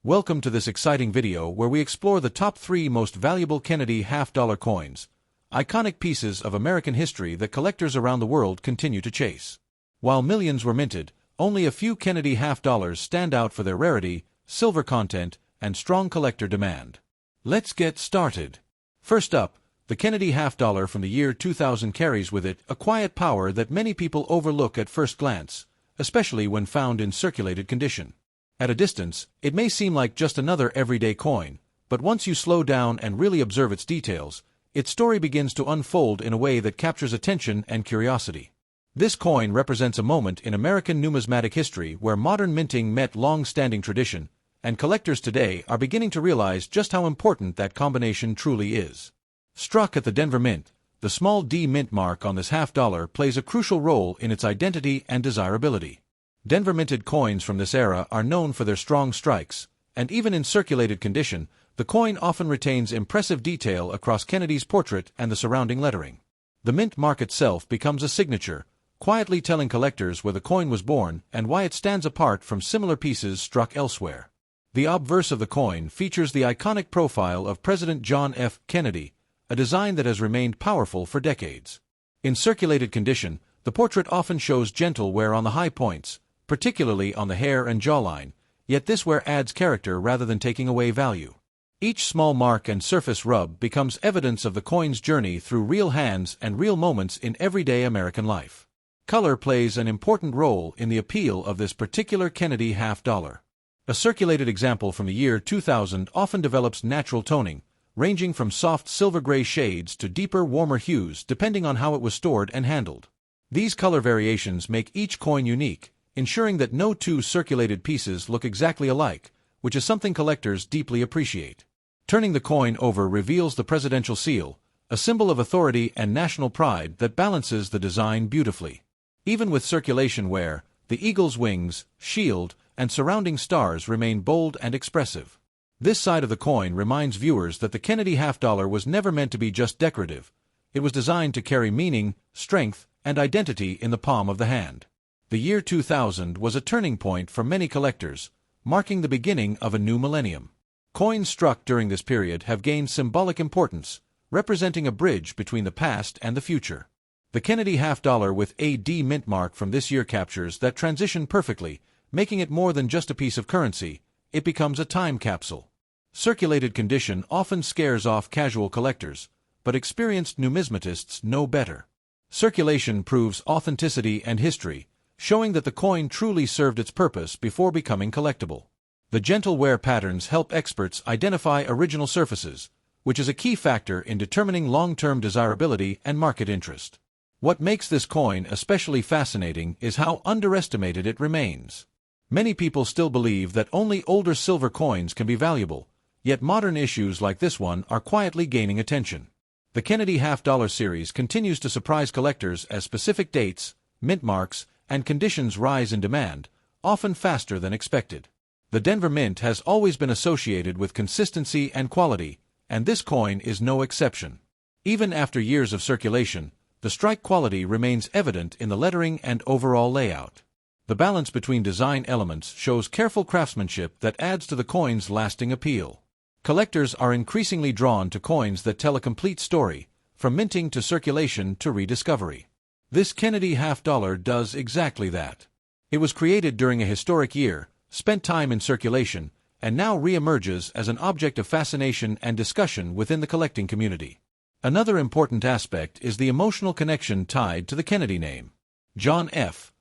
Welcome to this exciting video where we explore the top 3 most valuable Kennedy half-dollar coins, iconic pieces of American history that collectors around the world continue to chase. While millions were minted, only a few Kennedy half-dollars stand out for their rarity, silver content, and strong collector demand. Let's get started. First up, the Kennedy half-dollar from the year 2000 carries with it a quiet power that many people overlook at first glance, especially when found in circulated condition. At a distance, it may seem like just another everyday coin, but once you slow down and really observe its details, its story begins to unfold in a way that captures attention and curiosity. This coin represents a moment in American numismatic history where modern minting met long-standing tradition, and collectors today are beginning to realize just how important that combination truly is. Struck at the Denver Mint, the small D mint mark on this half-dollar plays a crucial role in its identity and desirability. Denver minted coins from this era are known for their strong strikes, and even in circulated condition, the coin often retains impressive detail across Kennedy's portrait and the surrounding lettering. The mint mark itself becomes a signature, quietly telling collectors where the coin was born and why it stands apart from similar pieces struck elsewhere. The obverse of the coin features the iconic profile of President John F. Kennedy, a design that has remained powerful for decades. In circulated condition, the portrait often shows gentle wear on the high points, particularly on the hair and jawline, yet this wear adds character rather than taking away value. Each small mark and surface rub becomes evidence of the coin's journey through real hands and real moments in everyday American life. Color plays an important role in the appeal of this particular Kennedy half-dollar. A circulated example from the year 2000 often develops natural toning, ranging from soft silver-gray shades to deeper, warmer hues depending on how it was stored and handled. These color variations make each coin unique, ensuring that no two circulated pieces look exactly alike, which is something collectors deeply appreciate. Turning the coin over reveals the presidential seal, a symbol of authority and national pride that balances the design beautifully. Even with circulation wear, the eagle's wings, shield, and surrounding stars remain bold and expressive. This side of the coin reminds viewers that the Kennedy half-dollar was never meant to be just decorative. It was designed to carry meaning, strength, and identity in the palm of the hand. The year 2000 was a turning point for many collectors, marking the beginning of a new millennium. Coins struck during this period have gained symbolic importance, representing a bridge between the past and the future. The Kennedy half-dollar with a D mint mark from this year captures that transition perfectly, making it more than just a piece of currency. It becomes a time capsule. Circulated condition often scares off casual collectors, but experienced numismatists know better. Circulation proves authenticity and history, showing that the coin truly served its purpose before becoming collectible. The gentle wear patterns help experts identify original surfaces, which is a key factor in determining long-term desirability and market interest. What makes this coin especially fascinating is how underestimated it remains. Many people still believe that only older silver coins can be valuable, yet modern issues like this one are quietly gaining attention. The Kennedy half-dollar series continues to surprise collectors as specific dates, mint marks, and conditions rise in demand, often faster than expected. The Denver Mint has always been associated with consistency and quality, and this coin is no exception. Even after years of circulation, the strike quality remains evident in the lettering and overall layout. The balance between design elements shows careful craftsmanship that adds to the coin's lasting appeal. Collectors are increasingly drawn to coins that tell a complete story, from minting to circulation to rediscovery. This Kennedy half-dollar does exactly that. It was created during a historic year, spent time in circulation, and now re-emerges as an object of fascination and discussion within the collecting community. Another important aspect is the emotional connection tied to the Kennedy name. John F.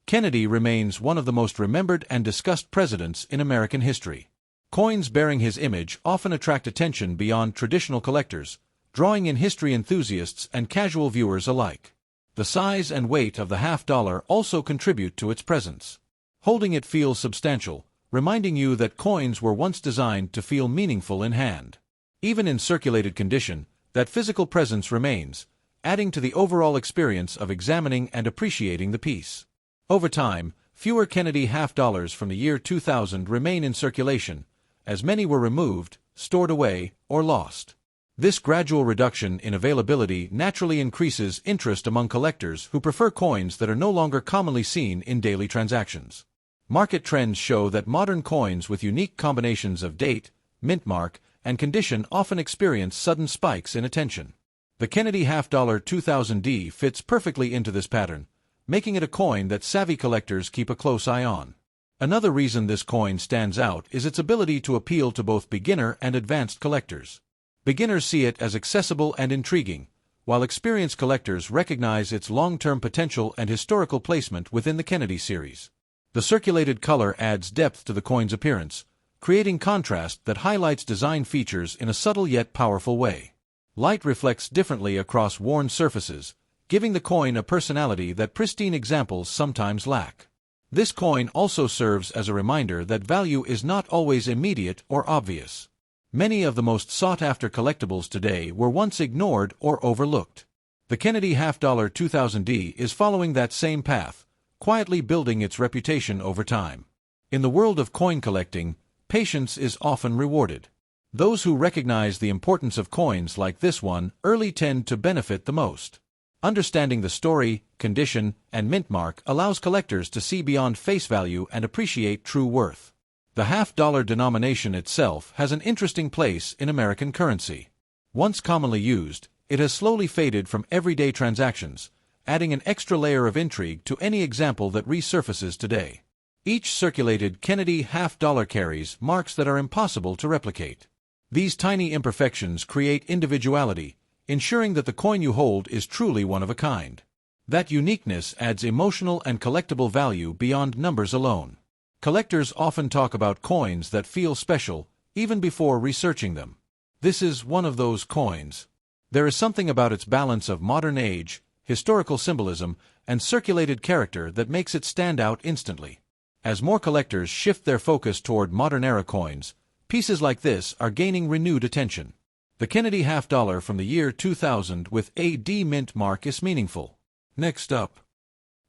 Kennedy remains one of the most remembered and discussed presidents in American history. Coins bearing his image often attract attention beyond traditional collectors, drawing in history enthusiasts and casual viewers alike. The size and weight of the half-dollar also contribute to its presence. Holding it feels substantial, reminding you that coins were once designed to feel meaningful in hand. Even in circulated condition, that physical presence remains, adding to the overall experience of examining and appreciating the piece. Over time, fewer Kennedy half-dollars from the year 2000 remain in circulation, as many were removed, stored away, or lost. This gradual reduction in availability naturally increases interest among collectors who prefer coins that are no longer commonly seen in daily transactions. Market trends show that modern coins with unique combinations of date, mint mark, and condition often experience sudden spikes in attention. The Kennedy half-dollar 2000D fits perfectly into this pattern, making it a coin that savvy collectors keep a close eye on. Another reason this coin stands out is its ability to appeal to both beginner and advanced collectors. Beginners see it as accessible and intriguing, while experienced collectors recognize its long-term potential and historical placement within the Kennedy series. The circulated color adds depth to the coin's appearance, creating contrast that highlights design features in a subtle yet powerful way. Light reflects differently across worn surfaces, giving the coin a personality that pristine examples sometimes lack. This coin also serves as a reminder that value is not always immediate or obvious. Many of the most sought-after collectibles today were once ignored or overlooked. The Kennedy half-dollar 2000D is following that same path, quietly building its reputation over time. In the world of coin collecting, patience is often rewarded. Those who recognize the importance of coins like this one early tend to benefit the most. Understanding the story, condition, and mint mark allows collectors to see beyond face value and appreciate true worth. The half-dollar denomination itself has an interesting place in American currency. Once commonly used, it has slowly faded from everyday transactions, adding an extra layer of intrigue to any example that resurfaces today. Each circulated Kennedy half-dollar carries marks that are impossible to replicate. These tiny imperfections create individuality, ensuring that the coin you hold is truly one of a kind. That uniqueness adds emotional and collectible value beyond numbers alone. Collectors often talk about coins that feel special, even before researching them. This is one of those coins. There is something about its balance of modern age, historical symbolism, and circulated character that makes it stand out instantly. As more collectors shift their focus toward modern-era coins, pieces like this are gaining renewed attention. The Kennedy half-dollar from the year 2000 with a D mint mark is meaningful. Next up,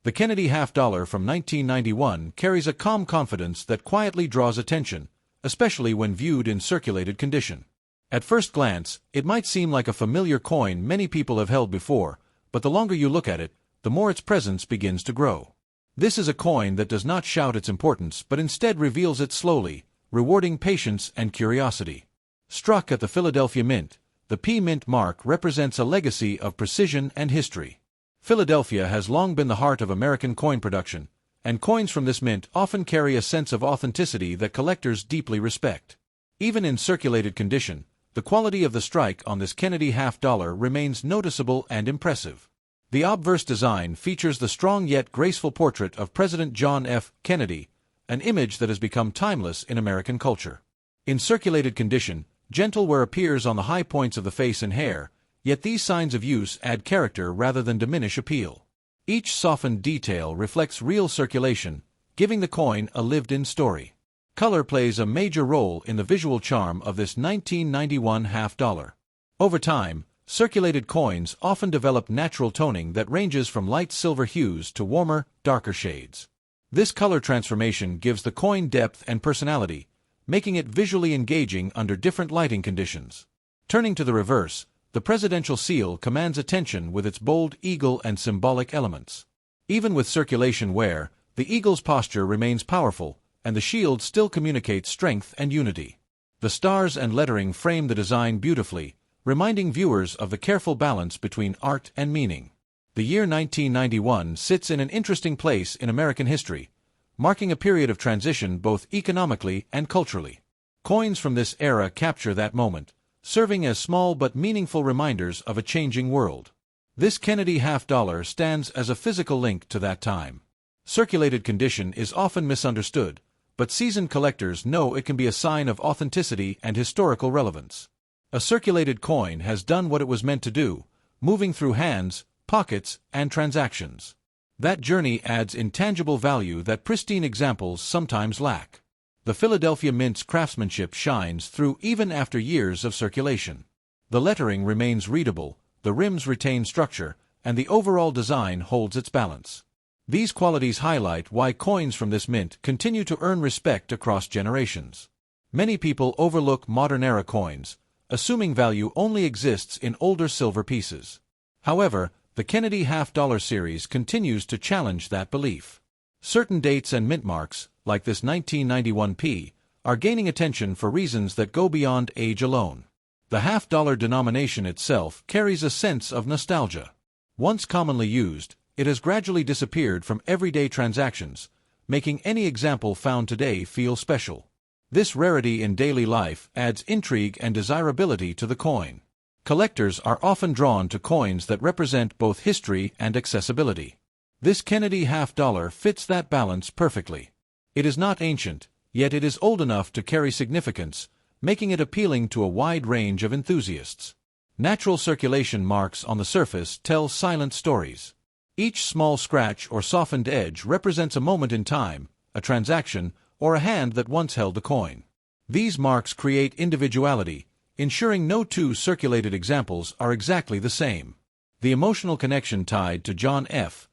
the Kennedy half-dollar from 1991 carries a calm confidence that quietly draws attention, especially when viewed in circulated condition. At first glance, it might seem like a familiar coin many people have held before, but the longer you look at it, the more its presence begins to grow. This is a coin that does not shout its importance but instead reveals it slowly, rewarding patience and curiosity. Struck at the Philadelphia Mint, the P Mint mark represents a legacy of precision and history. Philadelphia has long been the heart of American coin production, and coins from this mint often carry a sense of authenticity that collectors deeply respect. Even in circulated condition, the quality of the strike on this Kennedy half-dollar remains noticeable and impressive. The obverse design features the strong yet graceful portrait of President John F. Kennedy, an image that has become timeless in American culture. In circulated condition, gentle wear appears on the high points of the face and hair, yet these signs of use add character rather than diminish appeal. Each softened detail reflects real circulation, giving the coin a lived-in story. Color plays a major role in the visual charm of this 1991 half-dollar. Over time, circulated coins often develop natural toning that ranges from light silver hues to warmer, darker shades. This color transformation gives the coin depth and personality, making it visually engaging under different lighting conditions. Turning to the reverse, the presidential seal commands attention with its bold eagle and symbolic elements. Even with circulation wear, the eagle's posture remains powerful, and the shield still communicates strength and unity. The stars and lettering frame the design beautifully, reminding viewers of the careful balance between art and meaning. The year 1991 sits in an interesting place in American history, marking a period of transition both economically and culturally. Coins from this era capture that moment, serving as small but meaningful reminders of a changing world. This Kennedy half-dollar stands as a physical link to that time. Circulated condition is often misunderstood, but seasoned collectors know it can be a sign of authenticity and historical relevance. A circulated coin has done what it was meant to do, moving through hands, pockets, and transactions. That journey adds intangible value that pristine examples sometimes lack. The Philadelphia Mint's craftsmanship shines through even after years of circulation. The lettering remains readable, the rims retain structure, and the overall design holds its balance. These qualities highlight why coins from this mint continue to earn respect across generations. Many people overlook modern-era coins, assuming value only exists in older silver pieces. However, the Kennedy half-dollar series continues to challenge that belief. Certain dates and mint marks, like this 1991p, are gaining attention for reasons that go beyond age alone. The half-dollar denomination itself carries a sense of nostalgia. Once commonly used, it has gradually disappeared from everyday transactions, making any example found today feel special. This rarity in daily life adds intrigue and desirability to the coin. Collectors are often drawn to coins that represent both history and accessibility. This Kennedy half-dollar fits that balance perfectly. It is not ancient, yet it is old enough to carry significance, making it appealing to a wide range of enthusiasts. Natural circulation marks on the surface tell silent stories. Each small scratch or softened edge represents a moment in time, a transaction, or a hand that once held the coin. These marks create individuality, ensuring no two circulated examples are exactly the same. The emotional connection tied to John F.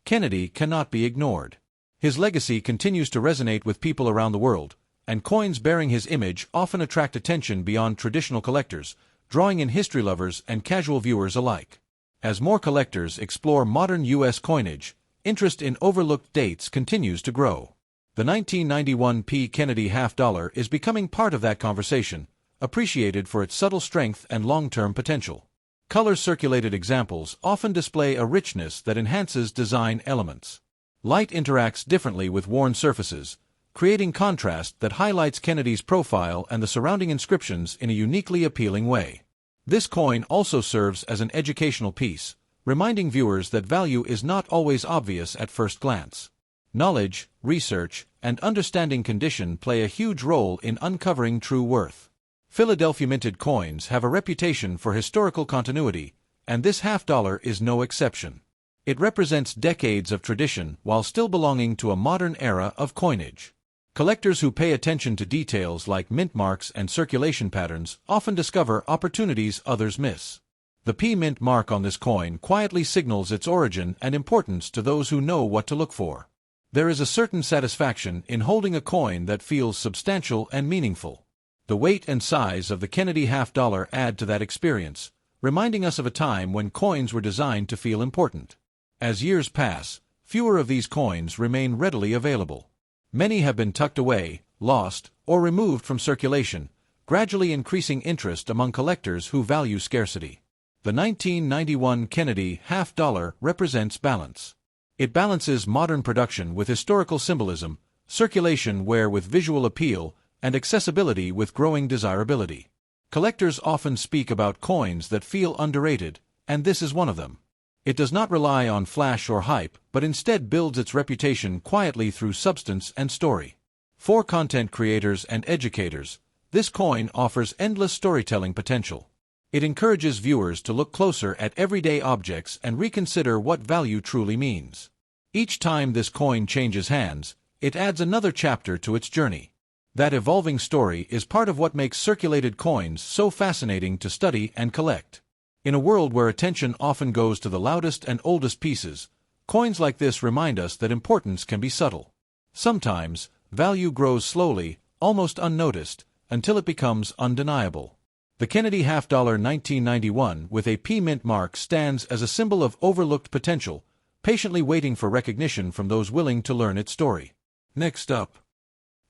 Kennedy cannot be ignored. His legacy continues to resonate with people around the world, and coins bearing his image often attract attention beyond traditional collectors, drawing in history lovers and casual viewers alike. As more collectors explore modern U.S. coinage, interest in overlooked dates continues to grow. The 1991p Kennedy half-dollar is becoming part of that conversation, appreciated for its subtle strength and long-term potential. Color-circulated examples often display a richness that enhances design elements. Light interacts differently with worn surfaces, creating contrast that highlights Kennedy's profile and the surrounding inscriptions in a uniquely appealing way. This coin also serves as an educational piece, reminding viewers that value is not always obvious at first glance. Knowledge, research, and understanding condition play a huge role in uncovering true worth. Philadelphia minted coins have a reputation for historical continuity, and this half-dollar is no exception. It represents decades of tradition while still belonging to a modern era of coinage. Collectors who pay attention to details like mint marks and circulation patterns often discover opportunities others miss. The P mint mark on this coin quietly signals its origin and importance to those who know what to look for. There is a certain satisfaction in holding a coin that feels substantial and meaningful. The weight and size of the Kennedy half-dollar add to that experience, reminding us of a time when coins were designed to feel important. As years pass, fewer of these coins remain readily available. Many have been tucked away, lost, or removed from circulation, gradually increasing interest among collectors who value scarcity. The 1991 Kennedy half-dollar represents balance. It balances modern production with historical symbolism, circulation with visual appeal, and accessibility with growing desirability. Collectors often speak about coins that feel underrated, and this is one of them. It does not rely on flash or hype, but instead builds its reputation quietly through substance and story. For content creators and educators, this coin offers endless storytelling potential. It encourages viewers to look closer at everyday objects and reconsider what value truly means. Each time this coin changes hands, it adds another chapter to its journey. That evolving story is part of what makes circulated coins so fascinating to study and collect. In a world where attention often goes to the loudest and oldest pieces, coins like this remind us that importance can be subtle. Sometimes, value grows slowly, almost unnoticed, until it becomes undeniable. The Kennedy half-dollar 1991 with a P mint mark stands as a symbol of overlooked potential, patiently waiting for recognition from those willing to learn its story. Next up,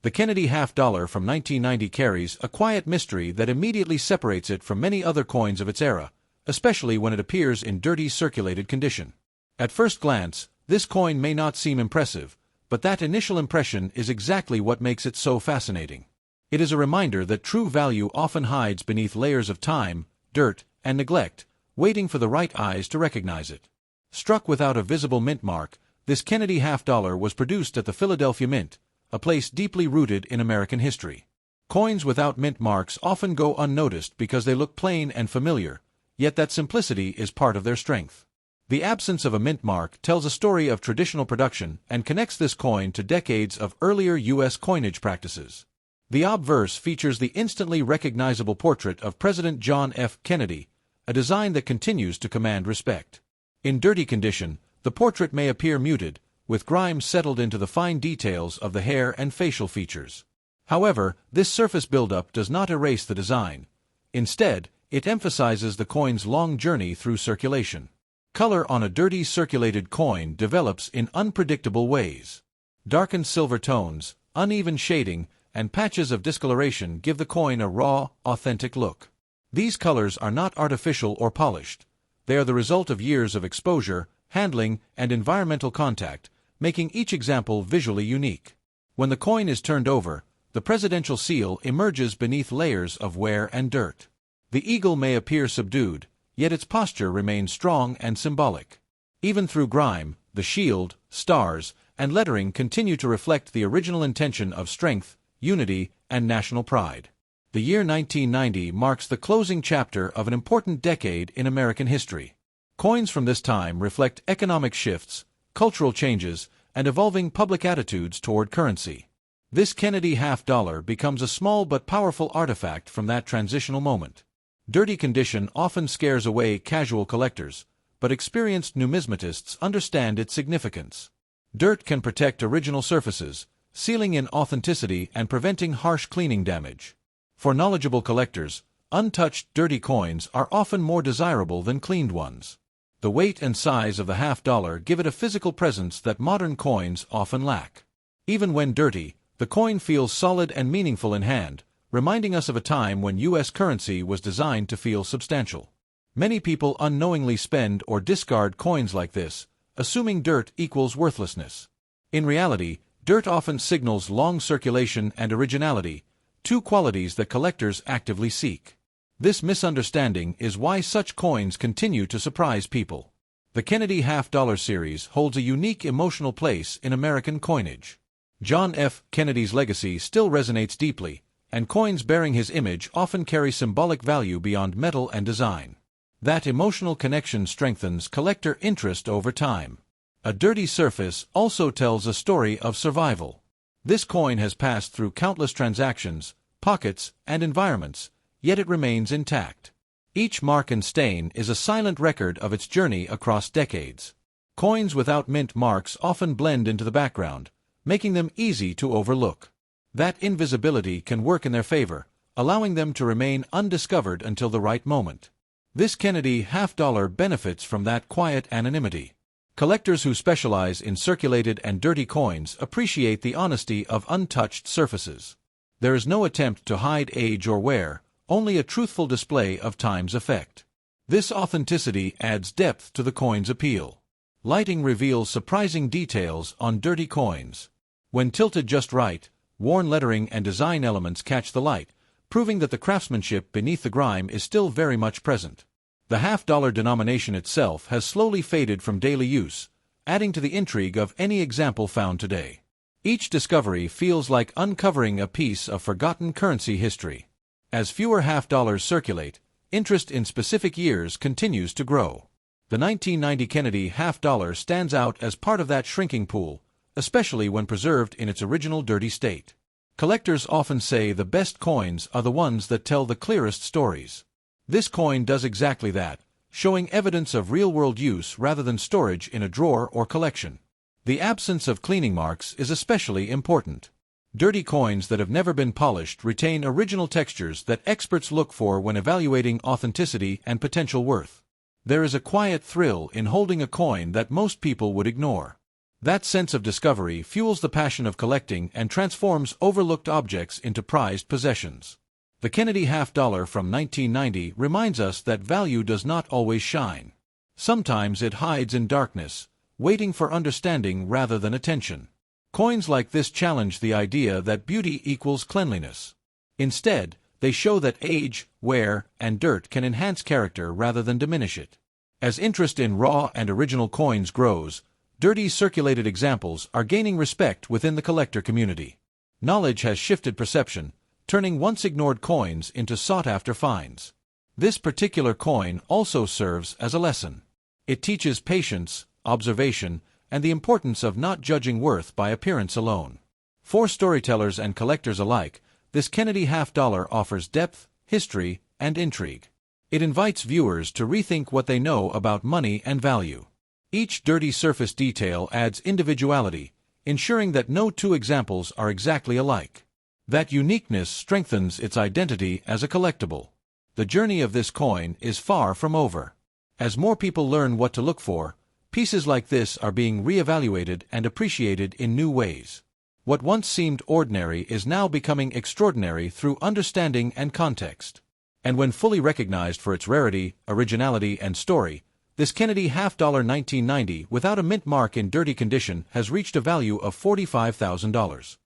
the Kennedy half-dollar from 1990 carries a quiet mystery that immediately separates it from many other coins of its era, especially when it appears in dirty circulated condition. At first glance, this coin may not seem impressive, but that initial impression is exactly what makes it so fascinating. It is a reminder that true value often hides beneath layers of time, dirt, and neglect, waiting for the right eyes to recognize it. Struck without a visible mint mark, this Kennedy half-dollar was produced at the Philadelphia Mint, a place deeply rooted in American history. Coins without mint marks often go unnoticed because they look plain and familiar, yet that simplicity is part of their strength. The absence of a mint mark tells a story of traditional production and connects this coin to decades of earlier U.S. coinage practices. The obverse features the instantly recognizable portrait of President John F. Kennedy, a design that continues to command respect. In dirty condition, the portrait may appear muted, with grime settled into the fine details of the hair and facial features. However, this surface buildup does not erase the design. Instead, it emphasizes the coin's long journey through circulation. Color on a dirty circulated coin develops in unpredictable ways. Darkened silver tones, uneven shading, and patches of discoloration give the coin a raw, authentic look. These colors are not artificial or polished. They are the result of years of exposure, handling, and environmental contact, making each example visually unique. When the coin is turned over, the presidential seal emerges beneath layers of wear and dirt. The eagle may appear subdued, yet its posture remains strong and symbolic. Even through grime, the shield, stars, and lettering continue to reflect the original intention of strength, unity, and national pride. The year 1990 marks the closing chapter of an important decade in American history. Coins from this time reflect economic shifts, cultural changes, and evolving public attitudes toward currency. This Kennedy half-dollar becomes a small but powerful artifact from that transitional moment. Dirty condition often scares away casual collectors, but experienced numismatists understand its significance. Dirt can protect original surfaces, sealing in authenticity and preventing harsh cleaning damage. For knowledgeable collectors, untouched dirty coins are often more desirable than cleaned ones. The weight and size of the half-dollar give it a physical presence that modern coins often lack. Even when dirty, the coin feels solid and meaningful in hand, reminding us of a time when U.S. currency was designed to feel substantial. Many people unknowingly spend or discard coins like this, assuming dirt equals worthlessness. In reality, dirt often signals long circulation and originality, two qualities that collectors actively seek. This misunderstanding is why such coins continue to surprise people. The Kennedy half-dollar series holds a unique emotional place in American coinage. John F. Kennedy's legacy still resonates deeply, and coins bearing his image often carry symbolic value beyond metal and design. That emotional connection strengthens collector interest over time. A dirty surface also tells a story of survival. This coin has passed through countless transactions, pockets, and environments, yet it remains intact. Each mark and stain is a silent record of its journey across decades. Coins without mint marks often blend into the background, making them easy to overlook. That invisibility can work in their favor, allowing them to remain undiscovered until the right moment. This Kennedy half-dollar benefits from that quiet anonymity. Collectors who specialize in circulated and dirty coins appreciate the honesty of untouched surfaces. There is no attempt to hide age or wear, only a truthful display of time's effect. This authenticity adds depth to the coin's appeal. Lighting reveals surprising details on dirty coins. When tilted just right, worn lettering and design elements catch the light, proving that the craftsmanship beneath the grime is still very much present. The half-dollar denomination itself has slowly faded from daily use, adding to the intrigue of any example found today. Each discovery feels like uncovering a piece of forgotten currency history. As fewer half-dollars circulate, interest in specific years continues to grow. The 1990 Kennedy half-dollar stands out as part of that shrinking pool, especially when preserved in its original dirty state. Collectors often say the best coins are the ones that tell the clearest stories. This coin does exactly that, showing evidence of real-world use rather than storage in a drawer or collection. The absence of cleaning marks is especially important. Dirty coins that have never been polished retain original textures that experts look for when evaluating authenticity and potential worth. There is a quiet thrill in holding a coin that most people would ignore. That sense of discovery fuels the passion of collecting and transforms overlooked objects into prized possessions. The Kennedy half-dollar from 1990 reminds us that value does not always shine. Sometimes it hides in darkness, waiting for understanding rather than attention. Coins like this challenge the idea that beauty equals cleanliness. Instead, they show that age, wear, and dirt can enhance character rather than diminish it. As interest in raw and original coins grows, dirty circulated examples are gaining respect within the collector community. Knowledge has shifted perception, turning once ignored coins into sought-after finds. This particular coin also serves as a lesson. It teaches patience, observation, and the importance of not judging worth by appearance alone. For storytellers and collectors alike, this Kennedy half-dollar offers depth, history, and intrigue. It invites viewers to rethink what they know about money and value. Each dirty surface detail adds individuality, ensuring that no two examples are exactly alike. That uniqueness strengthens its identity as a collectible. The journey of this coin is far from over. As more people learn what to look for, pieces like this are being re-evaluated and appreciated in new ways. What once seemed ordinary is now becoming extraordinary through understanding and context. And when fully recognized for its rarity, originality, and story, this Kennedy half-dollar 1990 without a mint mark in dirty condition has reached a value of $45,000.